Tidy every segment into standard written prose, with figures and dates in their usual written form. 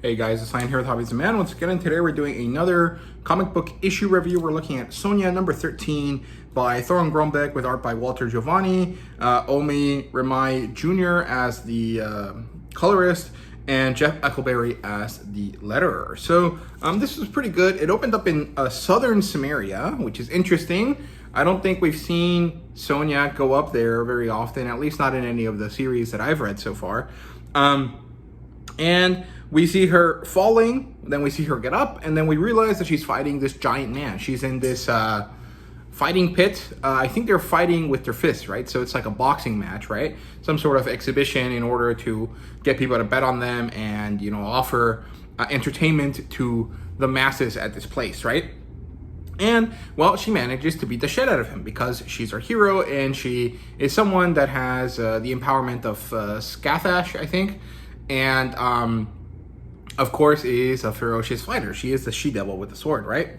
Hey guys, it's Ryan here with HobbiesofaMan. Once again, and today we're doing another comic book issue review. We're looking at Sonja number 13 by Thorin Grombeck with art by Walter Giovanni, Omi Remai Jr. as the colorist, and Jeff Eckelberry as the letterer. So this was pretty good. It opened up in southern Samaria, which is interesting. I don't think we've seen Sonja go up there very often, at least not in any of the series that I've read so far. And we see her falling, then we see her get up, and then we realize that she's fighting this giant man. She's in this fighting pit. I think they're fighting with their fists, right? So it's like a boxing match, right? Some sort of exhibition in order to get people to bet on them and, you know, offer entertainment to the masses at this place, right? And, well, she manages to beat the shit out of him because she's our hero and she is someone that has the empowerment of Scathash, I think. And, of course, is a ferocious fighter. She is the she-devil with the sword, right?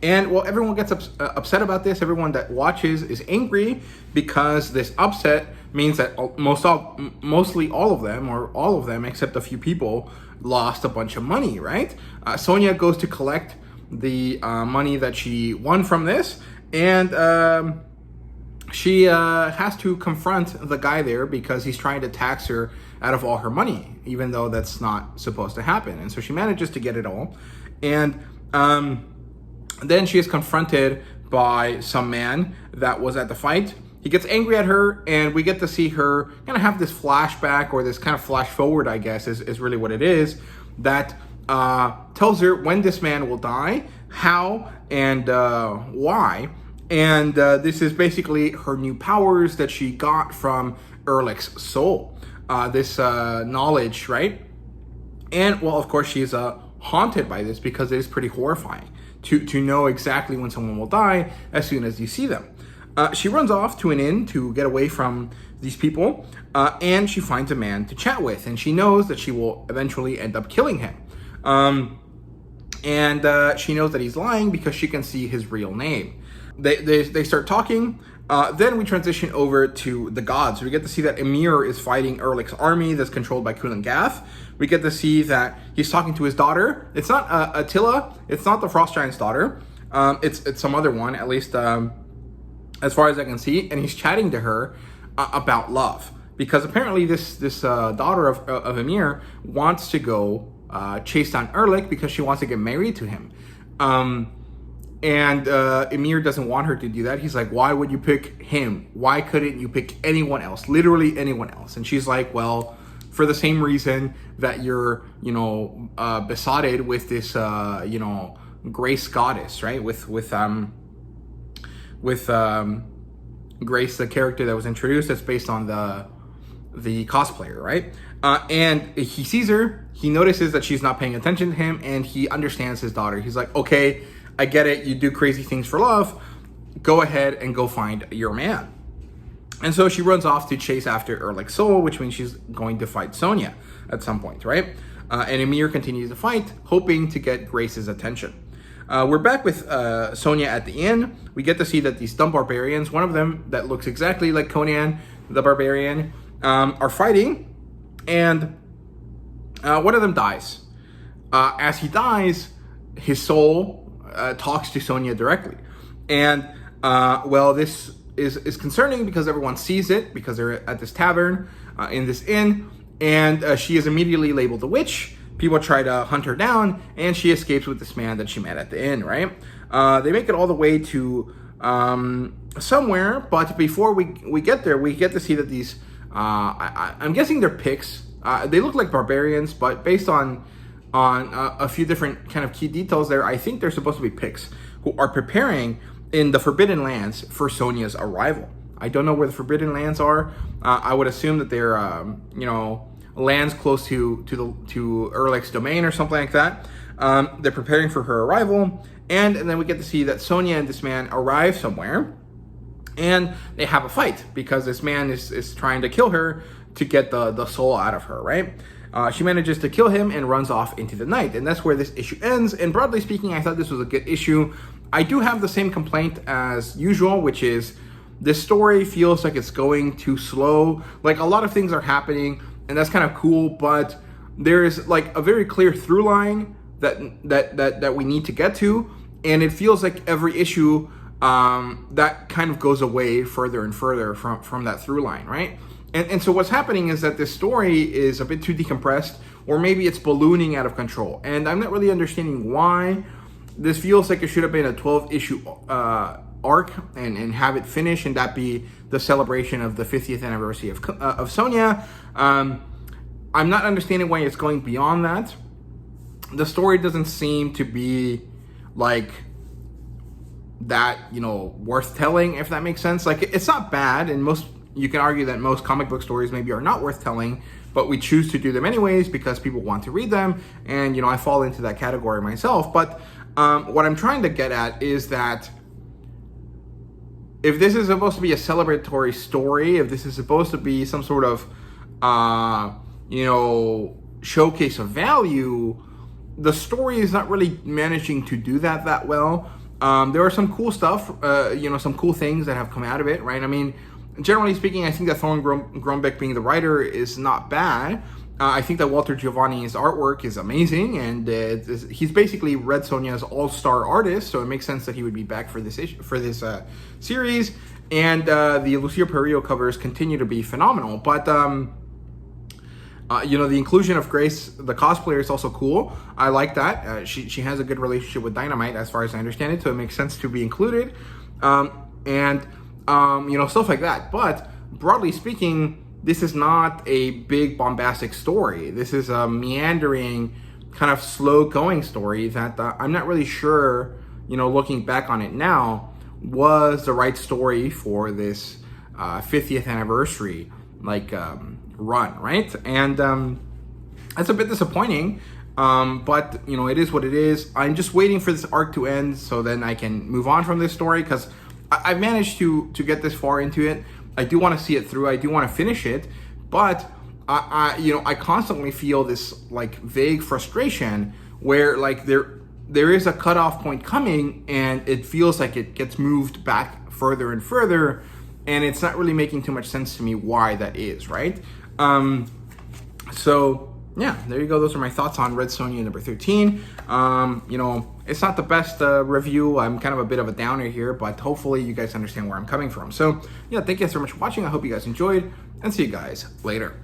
And, well, everyone gets upset about this. Everyone that watches is angry because this upset means that mostly all of them, or all of them except a few people, lost a bunch of money, right? Sonja goes to collect the money that she won from this, and she has to confront the guy there because he's trying to tax her out of all her money, even though that's not supposed to happen. And so she manages to get it all. And then she is confronted by some man that was at the fight. He gets angry at her, and we get to see her kind of have this flashback, or this kind of flash forward, I guess, is really what it is, that tells her when this man will die, how, and why. And this is basically her new powers that she got from Erlich's soul. This knowledge, right? And, well, of course, she's haunted by this because it is pretty horrifying to know exactly when someone will die as soon as you see them. She runs off to an inn to get away from these people, and she finds a man to chat with, and she knows that she will eventually end up killing him. And she knows that he's lying because she can see his real name. They start talking. Then we transition over to the gods. We get to see that Ymir is fighting Erlich's army that's controlled by Kulan Gath. We get to see that he's talking to his daughter. It's not Attila. It's not the Frost Giant's daughter. It's some other one, at least as far as I can see. And he's chatting to her about love. Because apparently this daughter of Ymir wants to go chase down Erlich because she wants to get married to him. And Ymir doesn't want her to do that. He's like, why would you pick him? Why couldn't you pick anyone else? Literally anyone else. And she's like, well, for the same reason that you're, you know, besotted with this, you know, Grace goddess, right? With Grace, the character that was introduced, that's based on the cosplayer, right? And he sees her. He notices that she's not paying attention to him, and he understands his daughter. He's like, okay, I get it. You do crazy things for love. Go ahead and go find your man. And so she runs off to chase after Erlich's soul, which means she's going to fight Sonja at some point, right? And Ymir continues to fight, hoping to get Grace's attention. We're back with Sonja at the inn. We get to see that these dumb barbarians, one of them that looks exactly like Conan the Barbarian, are fighting, and one of them dies. As he dies, his soul talks to Sonja directly. And, well, this is concerning because everyone sees it, because they're at this tavern in this inn, and she is immediately labeled a witch. People try to hunt her down, and she escapes with this man that she met at the inn, right? They make it all the way to somewhere, but before we get there, we get to see that these, I'm guessing they're pigs. They look like barbarians, but based on a few different kind of key details there, I think they're supposed to be pigs who are preparing in the Forbidden Lands for Sonja's arrival. I don't know where the Forbidden Lands are. I would assume that they're, you know, lands close to Erlich's domain or something like that. They're preparing for her arrival, and then we get to see that Sonja and this man arrive somewhere, and they have a fight because this man is trying to kill her to get the soul out of her, right? She manages to kill him and runs off into the night, and that's where this issue ends. And broadly speaking, I thought this was a good issue. I do have the same complaint as usual, which is this story feels like it's going too slow. Like, a lot of things are happening, and that's kind of cool, but there's like a very clear through line that we need to get to, and it feels like every issue that kind of goes away further and further from that through line, right? And so what's happening is that this story is a bit too decompressed, or maybe it's ballooning out of control, and I'm not really understanding why. This feels like it should have been a 12-issue arc and have it finish, and that be the celebration of the 50th anniversary of SONJA. I'm not understanding why it's going beyond that. The story doesn't seem to be like that, worth telling, if that makes sense. Like, it's not bad, and you can argue that most comic book stories maybe are not worth telling, but we choose to do them anyways because people want to read them, and I fall into that category myself. But what I'm trying to get at is that if this is supposed to be a celebratory story, if this is supposed to be some sort of showcase of value, the story is not really managing to do that well. There are some cool stuff, some cool things that have come out of it, right? I mean, generally speaking, I think that Thorne Grombeck being the writer is not bad. I think that Walter Giovanni's artwork is amazing, and he's basically Red Sonja's all-star artist, so it makes sense that he would be back for this series. And the Lucia Perillo covers continue to be phenomenal, but the inclusion of Grace, the cosplayer, is also cool. I like that. She has a good relationship with Dynamite, as far as I understand it, so it makes sense to be included, and stuff like that. But broadly speaking, this is not a big bombastic story. This is a meandering, kind of slow-going story that I'm not really sure, looking back on it now, was the right story for this 50th anniversary run, right? And that's a bit disappointing, but it is what it is. I'm just waiting for this arc to end so then I can move on from this story, because I've managed to get this far into it. I do want to see it through. I do want to finish it, but I constantly feel this vague frustration where there is a cutoff point coming, and it feels like it gets moved back further and further, and it's not really making too much sense to me why that is, right? So yeah, there you go. Those are my thoughts on Red Sonja number 13. It's not the best review. I'm kind of a bit of a downer here, but hopefully you guys understand where I'm coming from. So yeah, thank you guys so much for watching. I hope you guys enjoyed, and see you guys later.